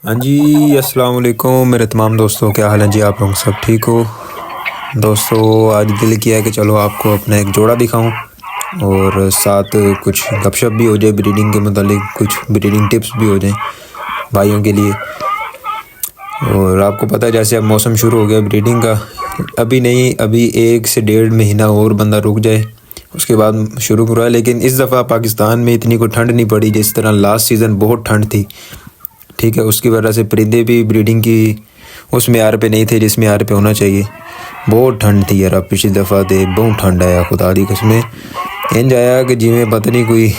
हाँ जी, अस्सलाम वालेकुम मेरे तमाम दोस्तों, क्या हाल है जी? आप लोग सब ठीक हो? दोस्तों, आज दिल किया है कि चलो आपको अपना एक जोड़ा दिखाऊं और साथ कुछ गपशप भी हो जाए ब्रीडिंग के मतलब, कुछ ब्रीडिंग टिप्स भी हो जाएं भाइयों के लिए। और आपको पता है जैसे अब मौसम शुरू हो गया ब्रीडिंग का, अभी नहीं, अभी 1 से 1.5 महीना और बंदा रुक जाए, उसके बाद शुरू हो रहा है। लेकिन इस दफ़ा पाकिस्तान में इतनी कोई ठंड नहीं पड़ी जिस तरह लास्ट सीज़न बहुत ठंड थी। ठीक है, उसकी वजह से परिंदे भी ब्रीडिंग की उस म्यार पे नहीं थे जिस म्यार पे होना चाहिए। बहुत ठंड थी यार, पिछली दफ़ा तो बहुत ठंड आया, खुदा दी कसमें इंज आया कि जिमें पता नहीं कोई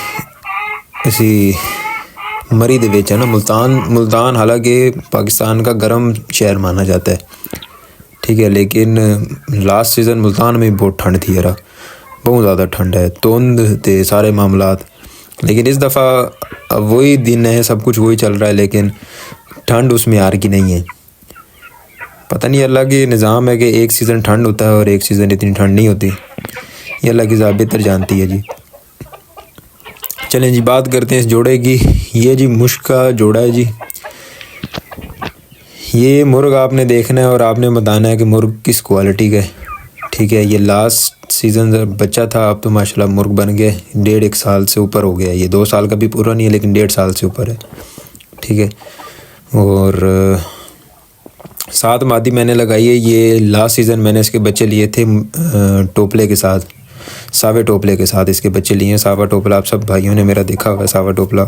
ऐसी मरी दे विच है ना। मुल्तान हालांकि पाकिस्तान का गर्म शहर माना जाता है, ठीक है, लेकिन लास्ट सीज़न मुल्तान में बहुत ठंड थी यार, बहुत ज़्यादा ठंड है, धुंध थे सारे मामलात। लेकिन इस दफ़ा अब वही दिन है, सब कुछ वही चल रहा है, लेकिन ठंड उस म्यार की नहीं है। पता नहीं, अल्लाह की निज़ाम है कि एक सीज़न ठंड होता है और एक सीज़न इतनी ठंड नहीं होती। ये अल्लाह की ज़ात बेहतर जानती है जी। चलें जी, बात करते हैं इस जोड़े की। ये जी मुश्क का जोड़ा है जी। ये मुर्ग आपने देखना है और आपने बताना है कि मुर्ग किस क्वालिटी का है, ठीक है। ये लास्ट सीज़न बच्चा था, अब तो माशाल्लाह मुर्ग बन गए, 1.5 साल से ऊपर हो गया। ये 2 साल का भी पूरा नहीं है, लेकिन 1.5 साल से ऊपर है, ठीक है। और 7 मादी मैंने लगाई है। ये लास्ट सीज़न मैंने इसके बच्चे लिए थे टोपले के साथ, सावे टोपले के साथ इसके बच्चे लिए हैं। सावा टोपला आप सब भाइयों ने मेरा देखा हुआ है, सावा टोपला।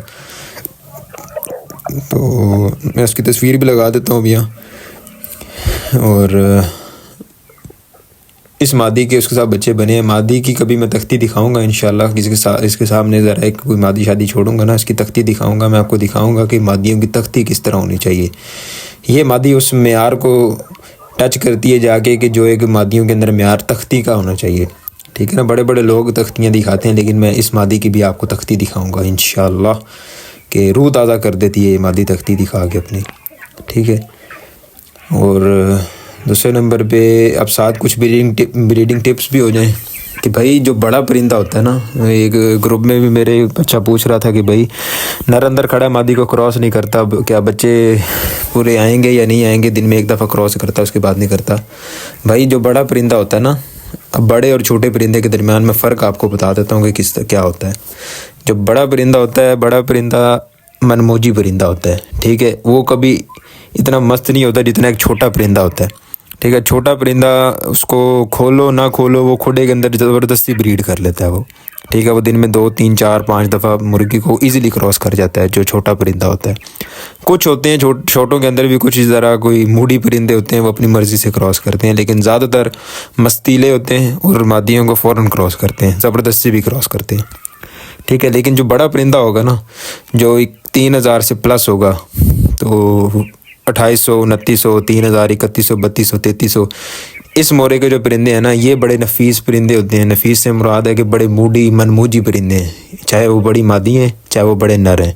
तो मैं उसकी तस्वीर भी लगा देता हूँ भैया। और इस मादी के उसके साथ बच्चे बने हैं। मादी की कभी मैं तख्ती दिखाऊंगा इंशाल्लाह, किसी साथ इसके सामने ज़रा एक कोई मादी शादी छोड़ूंगा ना, इसकी तख्ती दिखाऊंगा, मैं आपको दिखाऊंगा कि मादियों की तख्ती किस तरह होनी चाहिए। ये मादी उस म्यार को टच करती है जाके कि जो एक मादियों के अंदर म्यार तख्ती का होना चाहिए, ठीक है ना। बड़े बड़े लोग तख्तियाँ दिखाते हैं, लेकिन मैं इस मादी की भी आपको तख्ती दिखाऊँगा इंशाल्लाह, कि रूह ताज़ा कर देती है ये मादी तख्ती दिखा के अपनी, ठीक है। और दूसरे नंबर पे अब साथ कुछ ब्रीडिंग टिप्स भी हो जाएं कि भाई जो बड़ा परिंदा होता है ना, एक ग्रुप में भी मेरे बच्चा पूछ रहा था कि भाई नर अंदर खड़ा मादी को क्रॉस नहीं करता, क्या बच्चे पूरे आएंगे या नहीं आएंगे? दिन में एक दफ़ा क्रॉस करता, उसके बाद नहीं करता। भाई जो बड़ा परिंदा होता है ना, अब बड़े और छोटे परिंदे के दरमियान में फ़र्क आपको बता देता हूँ कि क्या होता है। जो बड़ा परिंदा होता है, बड़ा परिंदा मनमोजी परिंदा होता है, ठीक है। वो कभी इतना मस्त नहीं होता जितना एक छोटा परिंदा होता है, ठीक है। छोटा परिंदा उसको खोलो ना खोलो, वो खुडे के अंदर ज़बरदस्ती ब्रीड कर लेता है वो, ठीक है। वो दिन में 2, 3, 4, 5 दफ़ा मुर्गी को इजीली क्रॉस कर जाता है जो छोटा परिंदा होता है। कुछ होते हैं छोटों के अंदर भी कुछ इस तरह कोई मूडी परिंदे होते हैं, वो अपनी मर्ज़ी से क्रॉस करते हैं, लेकिन ज़्यादातर मस्तीले होते हैं और मादियों को फ़ौरन क्रॉस करते हैं, ज़बरदस्ती भी क्रॉस करते हैं, ठीक है। लेकिन जो बड़ा परिंदा होगा ना, जो 3000 से प्लस होगा, तो 2800, 2900, 3000, 3100, 3200, 3300, इस मोरे के जो परिंदे हैं ना, ये बड़े नफीस परिंदे होते हैं। नफीस से मुराद है कि बड़े मूडी मनमूजी परिंदे हैं, चाहे वो बड़ी मादी हैं चाहे वो बड़े नर हैं,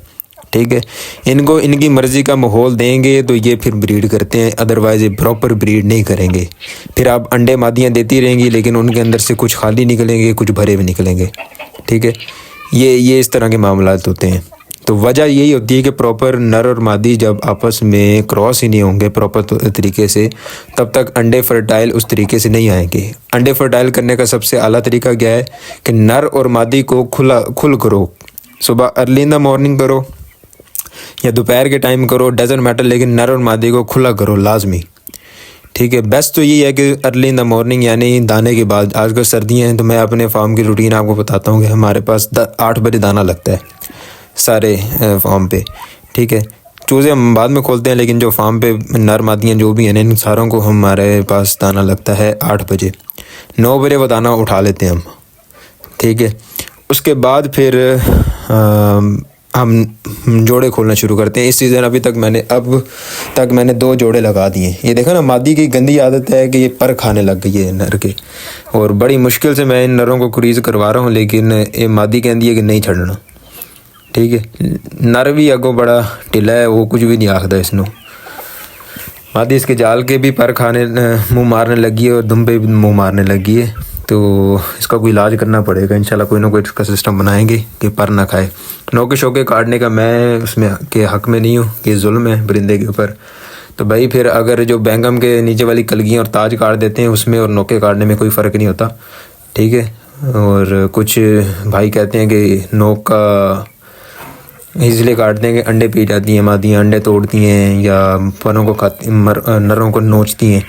ठीक है। इनको इनकी मर्ज़ी का माहौल देंगे तो ये फिर ब्रीड करते हैं, अदरवाइज़ ये प्रॉपर ब्रीड नहीं करेंगे। फिर आप अंडे मादियाँ देती रहेंगी, लेकिन उनके अंदर से कुछ खाली निकलेंगे, कुछ भरे हुए निकलेंगे, ठीक है। ये इस तरह के मामलात होते हैं। तो वजह यही होती है कि प्रॉपर नर और मादी जब आपस में क्रॉस ही नहीं होंगे प्रॉपर तरीके से, तब तक अंडे फर्टाइल उस तरीके से नहीं आएंगे। अंडे फर्टाइल करने का सबसे आला तरीका क्या है कि नर और मादी को खुल करो, सुबह अर्ली इन द मॉर्निंग करो या दोपहर के टाइम करो, डजंट मैटर, लेकिन नर और मादी को खुला करो लाजमी, ठीक है। बेस्ट तो यही है कि अर्ली इन द मॉर्निंग, यानी दाने के बाद। आजकल सर्दियाँ हैं तो मैं अपने फार्म की रूटीन आपको बताता हूँ कि हमारे पास 8 बजे दाना लगता है सारे फार्म पे, ठीक है। चूज़े हम बाद में खोलते हैं, लेकिन जो फार्म पे नर मादियाँ जो भी हैं, इन सारों को हमारे पास दाना लगता है 8 बजे। 9 बजे वो दाना उठा लेते हैं हम, ठीक है। उसके बाद फिर हम जोड़े खोलना शुरू करते हैं। इस सीज़न अब तक मैंने 2 जोड़े लगा दिए। ये देखा ना, मादी की गंदी आदत है कि ये पर खाने लग गई है नर के, और बड़ी मुश्किल से मैं इन नरों को क्रीज़ करवा रहा हूँ, लेकिन ये मादी कहती है कि नहीं छड़ना, ठीक है। नर भी अगों बड़ा ढिला है, वो कुछ भी नहीं आखदा इसनों। मादी इसके जाल के भी पर खाने मुँह मारने लगी है और दुम पे भी मुँह मारने लगी है। तो इसका कोई इलाज करना पड़ेगा इंशाल्लाह, कोई ना कोई इसका सिस्टम बनाएंगे कि पर ना खाए। नोके शोके काटने का मैं उसमें के हक़ में नहीं हूँ कि जुल्म है परिंदे के ऊपर। तो भाई फिर अगर जो बैंगम के नीचे वाली कलगियाँ और ताज काट देते हैं उसमें और नोके काटने में कोई फ़र्क नहीं होता, ठीक है। और कुछ भाई कहते हैं कि नोक का इसलिए काटते हैं कि अंडे पी जाती हैं मादियाँ, अंडे तोड़ती हैं या परों को खाती नरों को नोचती हैं,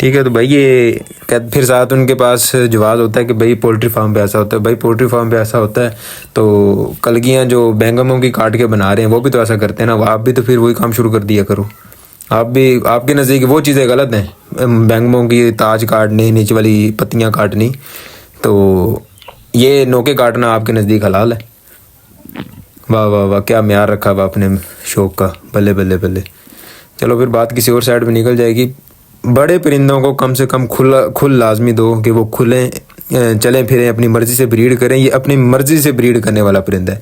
ठीक है। तो भाई ये फिर साथ उनके पास जवाब होता है कि भाई पोल्ट्री फार्म पे ऐसा होता है। भाई पोल्ट्री फार्म पे ऐसा होता है तो कलगियाँ जो बैंगमों की काट के बना रहे हैं वो भी तो ऐसा करते हैं ना, आप भी तो फिर वही काम शुरू कर दिया करो। आप भी, आपके नज़दीक वो चीज़ें गलत हैं, बैंगमों की ताज काटनी, नीचे वाली पत्तियाँ काटनी, तो ये नोके काटना आपके नज़दीक हलाल है। वाह वाह वाह, क्या म्यार रखा हुआ आपने शौक़ का, बल्ले बल्ले बल्ले। चलो फिर बात किसी और साइड में निकल जाएगी। बड़े परिंदों को कम से कम खुल लाजमी दो कि वो खुलें, चलें फिरें, अपनी मर्ज़ी से ब्रीड करें। ये अपनी मर्ज़ी से ब्रीड करने वाला परिंदा है,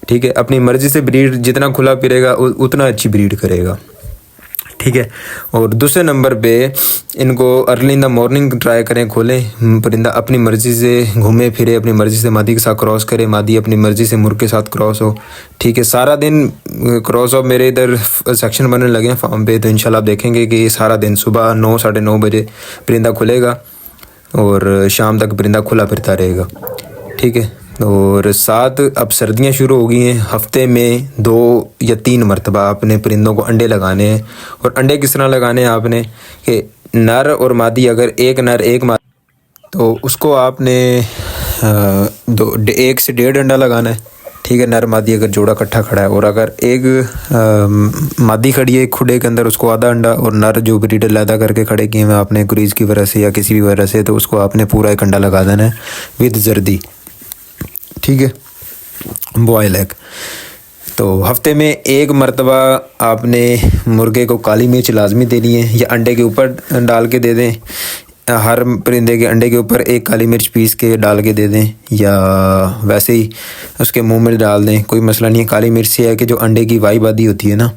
ठीक है। अपनी मर्ज़ी से ब्रीड जितना खुला फिरेगा उतना अच्छी ब्रीड करेगा, ठीक है। और दूसरे नंबर पे इनको early in the morning try करें, खोलें परिंदा अपनी मर्ज़ी से घूमे फिरे, अपनी मर्ज़ी से मादी के साथ क्रॉस करे, मादी अपनी मर्ज़ी से मुर्ग के साथ क्रॉस हो, ठीक है। सारा दिन क्रॉस हो, मेरे इधर सेक्शन बनने लगे हैं फार्म पे, तो इंशाल्लाह आप देखेंगे कि सारा दिन सुबह 9 साढ़े 9 बजे परिंदा खुलेगा और शाम तक परिंदा खुला फिरता रहेगा, ठीक है। और साथ अब सर्दियां शुरू हो गई हैं, हफ्ते में 2 या 3 मरतबा आपने परिंदों को अंडे लगाने हैं। और अंडे किस तरह लगाने हैं आपने कि नर और मादी, अगर एक नर एक मादी तो उसको आपने 1 से 1.5 अंडा लगाना है, ठीक है। नर मादी अगर जोड़ा इकट्ठा खड़ा है, और अगर एक मादी खड़ी है खुडे के अंदर उसको आधा अंडा, और नर जो ब्रीडर लैदा करके खड़े किए हैं आपने क्रीज की वजह से या किसी भी वजह से, तो उसको आपने पूरा 1 अंडा लगा देना है विद जर्दी, ठीक है, बॉयल एग। तो हफ्ते में 1 मरतबा आपने मुर्गे को काली मिर्च लाजमी देनी है, या अंडे के ऊपर डाल के दे दें, हर परिंदे के अंडे के ऊपर 1 काली मिर्च पीस के डाल के दे दें, या वैसे ही उसके मुंह में डाल दें, कोई मसला नहीं है। काली मिर्च से है कि जो अंडे की वाइबादी होती है ना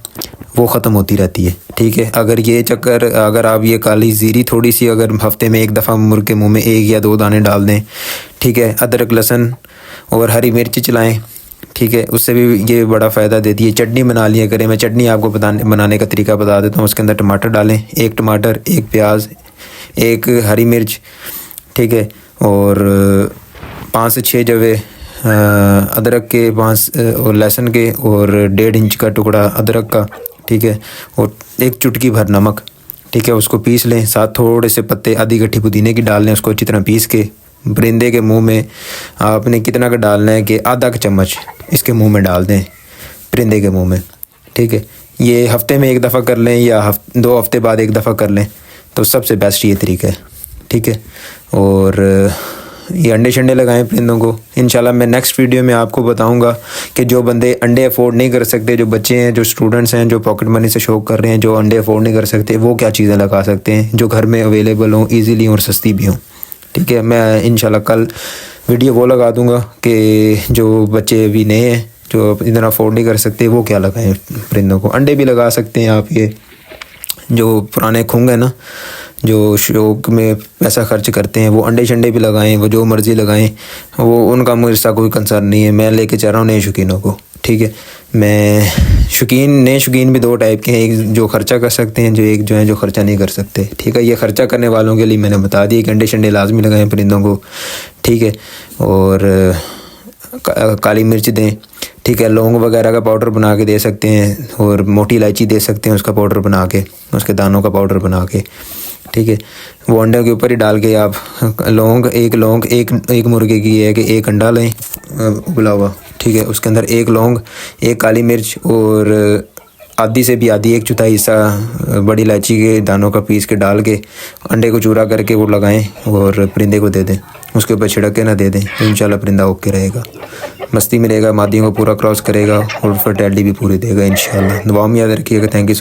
वो ख़त्म होती रहती है, ठीक है। अगर ये चक्कर, अगर आप ये काली ज़ीरी थोड़ी सी अगर हफ्ते में 1 दफ़ा मुर्ग के मुँह में 1 या 2 दाने डाल दें, ठीक है। अदरक लहसुन और हरी मिर्च चलाएं, ठीक है, उससे भी ये बड़ा फ़ायदा देती है। चटनी बना लिया करें, मैं चटनी आपको बनाने का तरीका बता देता हूँ। उसके अंदर टमाटर डालें, 1 टमाटर, 1 प्याज, 1 हरी मिर्च, ठीक है, और 5 से 6 जवे अदरक के, 5 और लहसुन के, और 1.5 इंच का टुकड़ा अदरक का, ठीक है, और 1 चुटकी भर नमक, ठीक है। उसको पीस लें, साथ थोड़े से पत्ते आधी गट्ठी पुदीने की डाल लें, उसको अच्छी तरह पीस के परिंदे के मुंह में आपने कितना का डालना है कि आधा चम्मच इसके मुंह में डाल दें, परिंदे के मुंह में, ठीक है। ये हफ्ते में 1 दफ़ा कर लें या 2 हफ्ते बाद 1 दफ़ा कर लें, तो सबसे बेस्ट ये तरीका है, ठीक है। और ये अंडे शंडे लगाएं परिंदों को। इंशाल्लाह मैं नेक्स्ट वीडियो में आपको बताऊंगा कि जो बंदे अंडे अफोर्ड नहीं कर सकते, जो बच्चे हैं, जो स्टूडेंट्स हैं, जो पॉकेट मनी से शौक़ कर रहे हैं, जो अंडे अफोर्ड नहीं कर सकते, वो क्या चीज़ें लगा सकते हैं जो घर में अवेलेबल हों, ईज़िली और सस्ती भी हों, ठीक है। मैं इंशाल्लाह कल वीडियो वो लगा दूंगा कि जो बच्चे अभी नए हैं, जो इतना अफोर्ड नहीं कर सकते, वो क्या लगाएं परिंदों को। अंडे भी लगा सकते हैं आप, ये जो पुराने खुंग हैं ना, जो शौक में पैसा खर्च करते हैं, वो अंडे शंडे भी लगाएं, वो जो मर्ज़ी लगाएं, वो उनका मुझे इसका कोई कंसर्न नहीं है। मैं लेके चल रहा हूँ नए शौकीनों को, ठीक है। मैं नए शौकीन भी 2 टाइप के हैं, एक जो खर्चा कर सकते हैं, एक जो है जो खर्चा नहीं कर सकते, ठीक है। ये खर्चा करने वालों के लिए मैंने बता दिया कि अंडे शंडे लाजमी लगाएं परिंदों को, ठीक है। और काली मिर्च दें, ठीक है। लौंग वगैरह का पाउडर बना के दे सकते हैं, और मोटी इलायची दे सकते हैं उसका पाउडर बना के, उसके दानों का पाउडर बना के, ठीक है। वो अंडे के ऊपर ही डाल के आप एक मुर्गे की है कि 1 अंडा लें उबला हुआ, ठीक है। उसके अंदर 1 लौंग, 1 काली मिर्च, और आधी से भी आधी 1/4 हिस्सा बड़ी इलायची के दानों का पीस के डाल के अंडे को चूरा करके वो लगाएं और परिंदे को दे दें। उसके ऊपर छिड़क के ना दे दें, इंशाल्लाह परिंदा ओके रहेगा, मस्ती में रहेगा, मादियों को पूरा क्रॉस करेगा और फर्टिलिटी भी पूरी देगा इंशाल्लाह। दुआ में याद रखिएगा। Thank you so